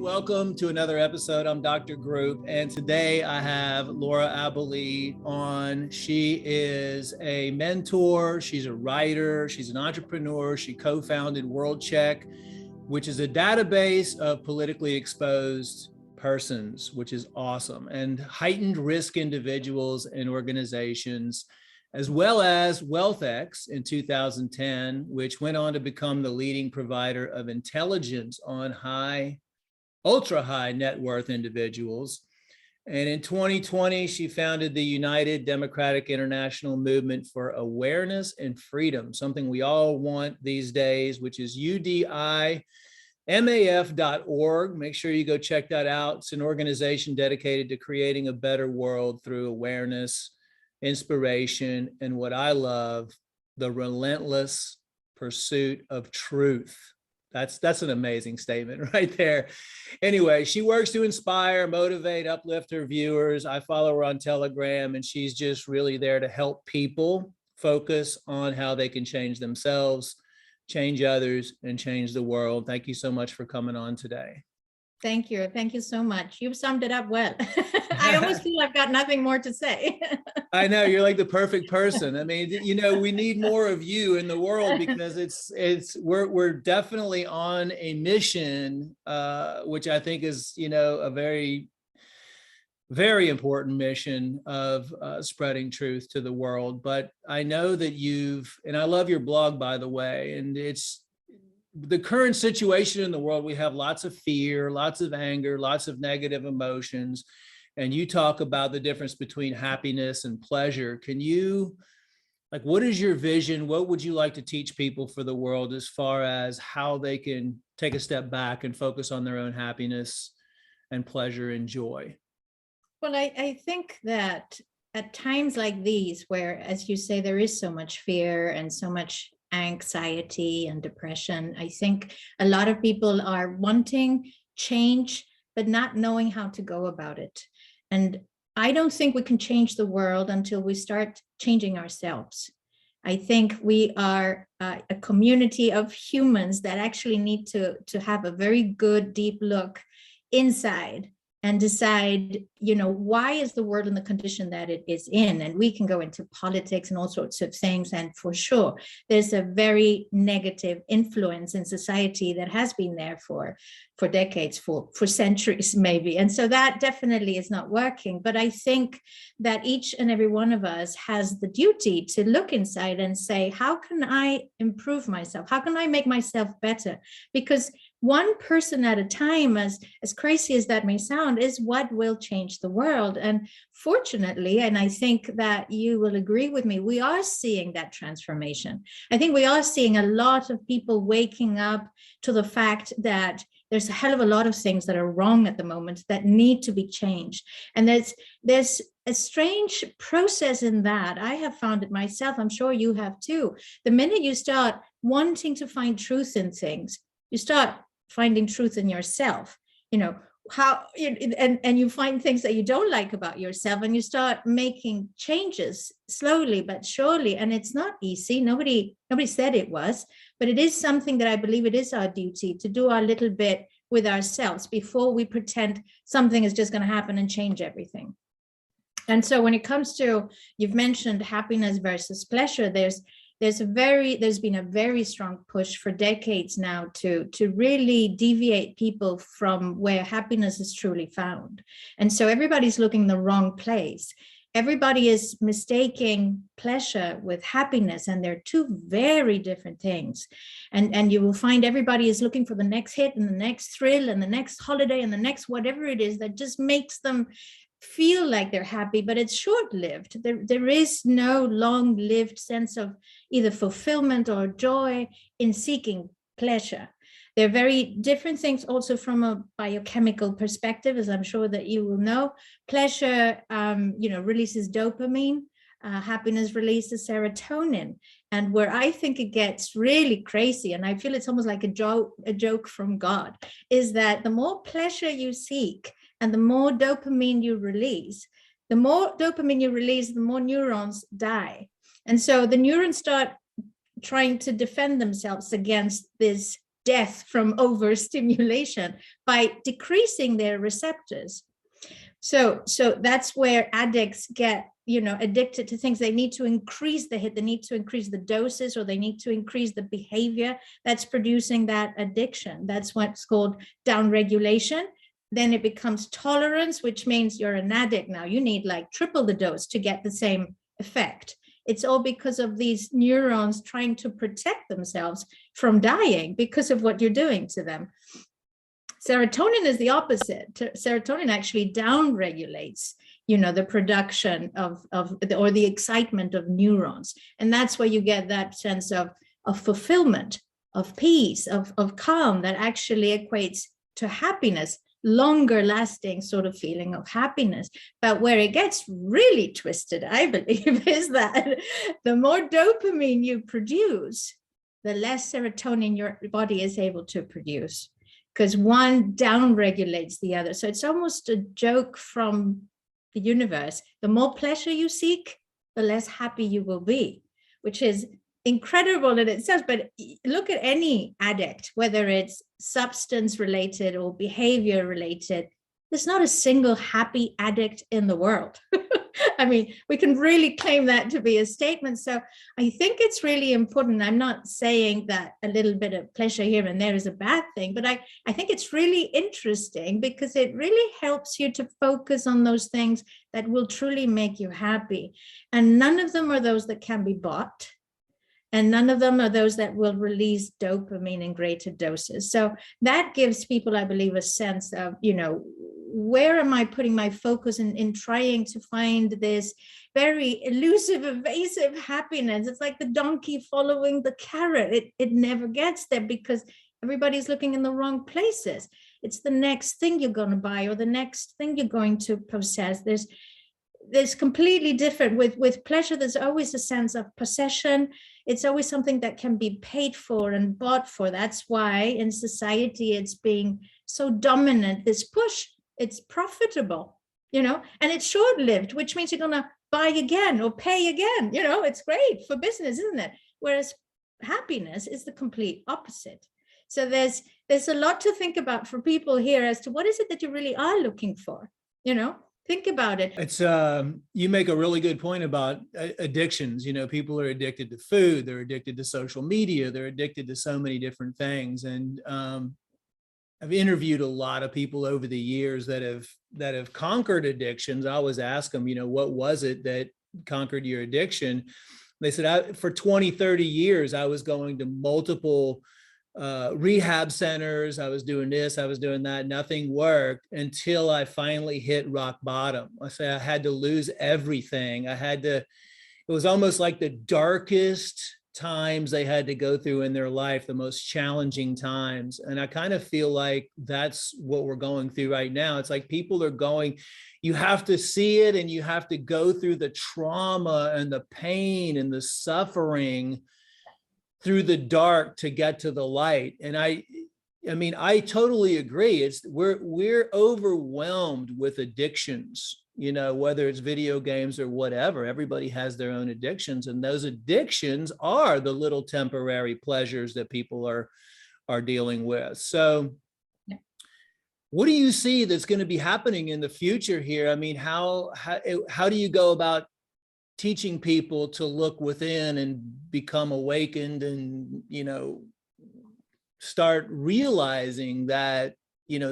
Welcome to another episode. I'm Dr. Group, and today I have Laura Aboli on. She is a mentor, she's a writer, she's an entrepreneur. She co-founded WorldCheck, which is a database of politically exposed persons, which is awesome, and heightened risk individuals and organizations, as well as WealthX in 2010, which went on to become the leading provider of intelligence on ultra high net worth individuals. And in 2020, she founded the United Democratic International Movement for Awareness and Freedom, something we all want these days, which is UDIMAF.org. Make sure you go check that out. It's an organization dedicated to creating a better world through awareness, inspiration, and what I love, the relentless pursuit of truth. That's an amazing statement right there. Anyway, she works to inspire, motivate, uplift her viewers. I follow her on Telegram, and she's just really there to help people focus on how they can change themselves, change others, and change the world. Thank you so much for coming on today. Thank you. Thank you so much. You've summed it up well. I almost feel I've got nothing more to say. I know, you're like the perfect person. I mean, we need more of you in the world, because we're definitely on a mission, which I think is, a very, very important mission of spreading truth to the world. But I know that and I love your blog, by the way, and it's the current situation in the world. We have lots of fear, lots of anger, lots of negative emotions. And you talk about the difference between happiness and pleasure. Can you, what is your vision? What would you like to teach people for the world as far as how they can take a step back and focus on their own happiness and pleasure and joy? Well, I think that at times like these, where, as you say, there is so much fear and so much anxiety and depression, I think a lot of people are wanting change, but not knowing how to go about it. And I don't think we can change the world until we start changing ourselves. I think we are a community of humans that actually need to have a very good, deep look inside and decide, why is the world in the condition that it is in? And we can go into politics and all sorts of things. And for sure, there's a very negative influence in society that has been there for decades, for centuries, maybe. And so that definitely is not working. But I think that each and every one of us has the duty to look inside and say, how can I improve myself? How can I make myself better? Because one person at a time, as crazy as that may sound, is what will change the world. And fortunately, and I think that you will agree with me, we are seeing that transformation. I think we are seeing a lot of people waking up to the fact that there's a hell of a lot of things that are wrong at the moment that need to be changed. And there's a strange process in that. I have found it myself. I'm sure you have too. The minute you start wanting to find truth in things, you start finding truth in yourself, and you find things that you don't like about yourself, and you start making changes slowly but surely. And it's not easy. Nobody said it was, but it is something that I believe it is our duty to do our little bit with ourselves before we pretend something is just going to happen and change everything. And so when it comes to, you've mentioned happiness versus pleasure, there's been a very strong push for decades now to really deviate people from where happiness is truly found. And so everybody's looking in the wrong place. Everybody is mistaking pleasure with happiness, and they're two very different things. And you will find everybody is looking for the next hit and the next thrill and the next holiday and the next whatever it is that just makes them feel like they're happy, but it's short-lived. There is no long-lived sense of either fulfillment or joy in seeking pleasure. They're very different things also from a biochemical perspective, as I'm sure that you will know. Pleasure, releases dopamine. Happiness releases serotonin. And where I think it gets really crazy, and I feel it's almost like a joke from God, is that the more pleasure you seek and the more dopamine you release, the more neurons die. And so the neurons start trying to defend themselves against this death from overstimulation by decreasing their receptors. So that's where addicts get, addicted to things. They need to increase the hit, they need to increase the doses, or they need to increase the behavior that's producing that addiction. That's what's called downregulation. Then it becomes tolerance, which means you're an addict now. You need like triple the dose to get the same effect. It's all because of these neurons trying to protect themselves from dying because of what you're doing to them. Serotonin is the opposite. Serotonin actually downregulates, the production or the excitement of neurons. And that's where you get that sense of fulfillment, of peace, of calm that actually equates to happiness, longer lasting sort of feeling of happiness. But where it gets really twisted, I believe, is that the more dopamine you produce, the less serotonin your body is able to produce, because one downregulates the other. So it's almost a joke from the universe. The more pleasure you seek, the less happy you will be, which is incredible in itself. But look at any addict, whether it's substance related or behavior related, there's not a single happy addict in the world. I mean, we can really claim that to be a statement. So I think it's really important. I'm not saying that a little bit of pleasure here and there is a bad thing, but I think it's really interesting because it really helps you to focus on those things that will truly make you happy. And none of them are those that can be bought. And none of them are those that will release dopamine in greater doses. So that gives people, I believe, a sense of, where am I putting my focus in trying to find this very elusive, evasive happiness? It's like the donkey following the carrot. It never gets there because everybody's looking in the wrong places. It's the next thing you're going to buy or the next thing you're going to possess. There's completely different. With pleasure, there's always a sense of possession. It's always something that can be paid for and bought for. That's why in society it's being so dominant, this push. It's profitable, and it's short-lived, which means you're going to buy again or pay again. It's great for business, isn't it? Whereas happiness is the complete opposite. So there's a lot to think about for people here as to what is it that you really are looking for. Think about it. It's you make a really good point about addictions. People are addicted to food, they're addicted to social media, they're addicted to so many different things. And I've interviewed a lot of people over the years that have conquered addictions. I always ask them, what was it that conquered your addiction? They said, for 20, 30 years, I was going to multiple rehab centers. I was doing this, I was doing that. Nothing worked until I finally hit rock bottom. I say I had to lose everything. It was almost like the darkest times they had to go through in their life, the most challenging times. And I kind of feel like that's what we're going through right now. It's like people are going, you have to see it and you have to go through the trauma and the pain and the suffering through the dark to get to the light. And I mean, I totally agree. We're overwhelmed with addictions, whether it's video games or whatever. Everybody has their own addictions, and those addictions are the little temporary pleasures that people are dealing with. So what do you see that's going to be happening in the future here? I mean, how do you go about teaching people to look within and become awakened and, start realizing that,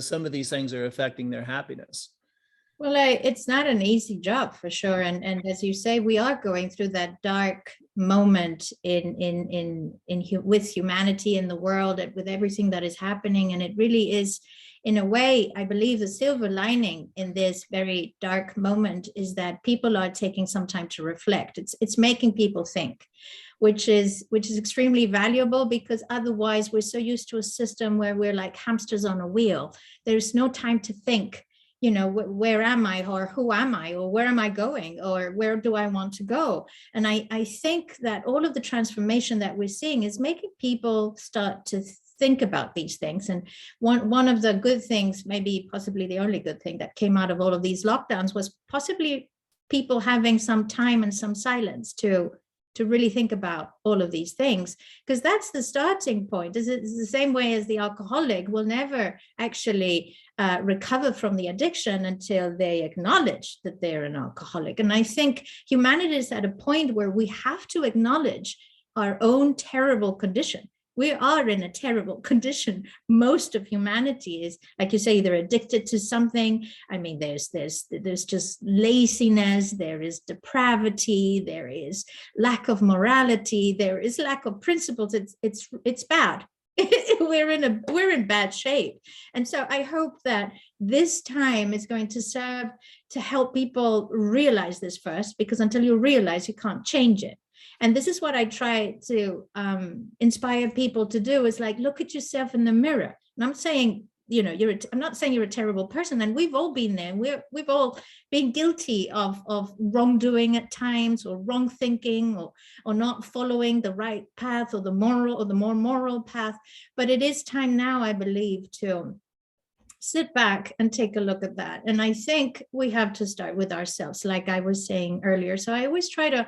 some of these things are affecting their happiness? Well, it's not an easy job for sure. And as you say, we are going through that dark moment with humanity in the world, with everything that is happening. And it really is, in a way, I believe the silver lining in this very dark moment is that people are taking some time to reflect. It's making people think, which is extremely valuable, because otherwise we're so used to a system where we're like hamsters on a wheel. There's no time to think, where am I, or who am I, or where am I going, or where do I want to go? And I think that all of the transformation that we're seeing is making people start to think about these things. And one of the good things, maybe possibly the only good thing that came out of all of these lockdowns, was possibly people having some time and some silence to to really think about all of these things, because that's the starting point. It's the same way as the alcoholic will never actually recover from the addiction until they acknowledge that they're an alcoholic. And I think humanity is at a point where we have to acknowledge our own terrible condition. We are in a terrible condition. Most of humanity is, like you say, they're addicted to something. I mean, there's just laziness, there is depravity, there is lack of morality, there is lack of principles. It's bad. we're in bad shape. And so I hope that this time is going to serve to help people realize this first, because until you realize, you can't change it. And this is what I try to inspire people to do, is like, look at yourself in the mirror. And I'm saying, I'm not saying you're a terrible person, and we've all been there. We've all been guilty of wrongdoing at times, or wrong thinking, or not following the right path, or the more moral path. But it is time now, I believe, to sit back and take a look at that. And I think we have to start with ourselves, like I was saying earlier. So I always try to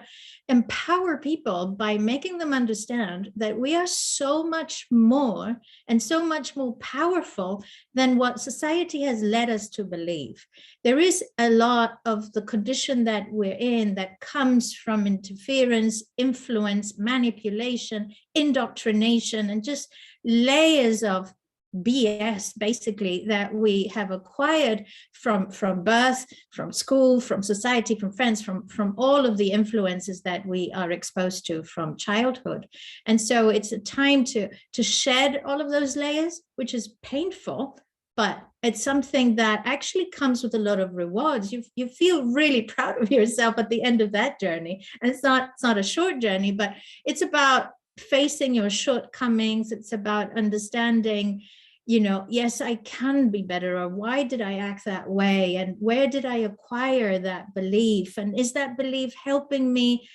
empower people by making them understand that we are so much more and so much more powerful than what society has led us to believe. There is a lot of the condition that we're in that comes from interference, influence, manipulation, indoctrination, and just layers of BS, basically, that we have acquired from birth, from school, from society, from friends, from all of the influences that we are exposed to from childhood. And so it's a time to shed all of those layers, which is painful, but it's something that actually comes with a lot of rewards. You feel really proud of yourself at the end of that journey. And it's not a short journey, but it's about facing your shortcomings. It's about understanding, yes, I can be better, or why did I act that way? And where did I acquire that belief? And is that belief helping me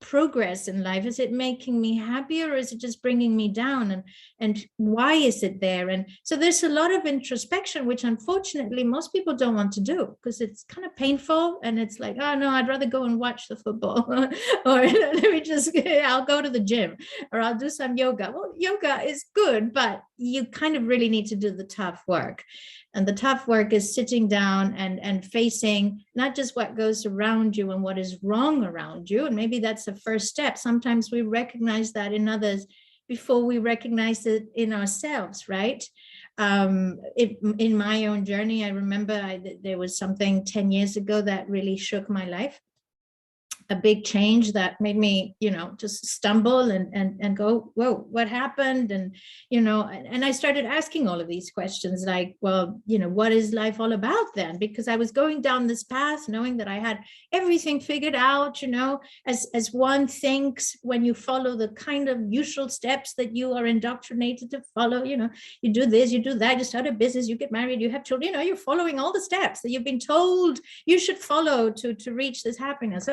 progress in life? Is it making me happier, or is it just bringing me down? And why is it there? And so there's a lot of introspection, which unfortunately most people don't want to do, because it's kind of painful, and it's like, oh no, I'd rather go and watch the football or I'll go to the gym, or I'll do some yoga. Well, yoga is good, but you kind of really need to do the tough work. And the tough work is sitting down and facing not just what goes around you and what is wrong around you. And maybe that's the first step. Sometimes we recognize that in others before we recognize it in ourselves, right? In my own journey, I remember there was something 10 years ago that really shook my life. A big change that made me, just stumble and go, whoa, what happened? And, and I started asking all of these questions, like, well, what is life all about then? Because I was going down this path knowing that I had everything figured out, as one thinks when you follow the kind of usual steps that you are indoctrinated to follow. You do this, you do that, you start a business, you get married, you have children, you're following all the steps that you've been told you should follow to reach this happiness.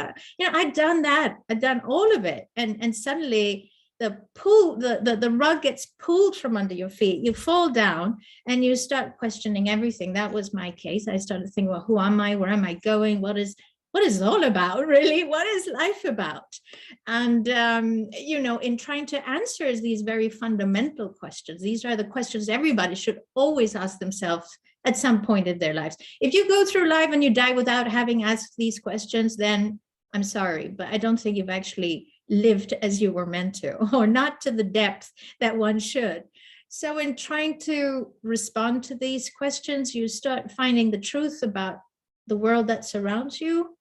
I'd done that. I'd done all of it. And suddenly the rug gets pulled from under your feet. You fall down and you start questioning everything. That was my case. I started thinking, well, who am I? Where am I going? What is it all about, really? What is life about? And, in trying to answer these very fundamental questions, these are the questions everybody should always ask themselves at some point in their lives. If you go through life and you die without having asked these questions, then I'm sorry, but I don't think you've actually lived as you were meant to, or not to the depth that one should. So in trying to respond to these questions, you start finding the truth about the world that surrounds you.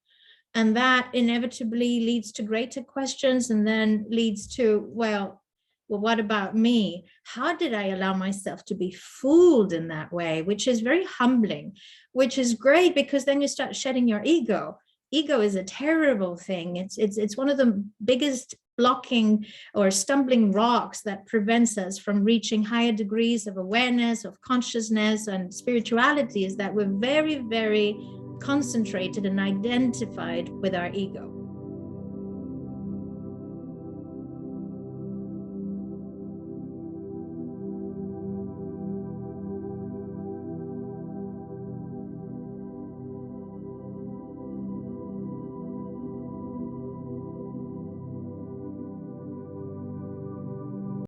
And that inevitably leads to greater questions, and then leads to, well, what about me? How did I allow myself to be fooled in that way? Which is very humbling, which is great, because then you start shedding your ego. Ego is a terrible thing. It's one of the biggest blocking or stumbling rocks that prevents us from reaching higher degrees of awareness, of consciousness, and spirituality, is that we're very, very concentrated and identified with our ego.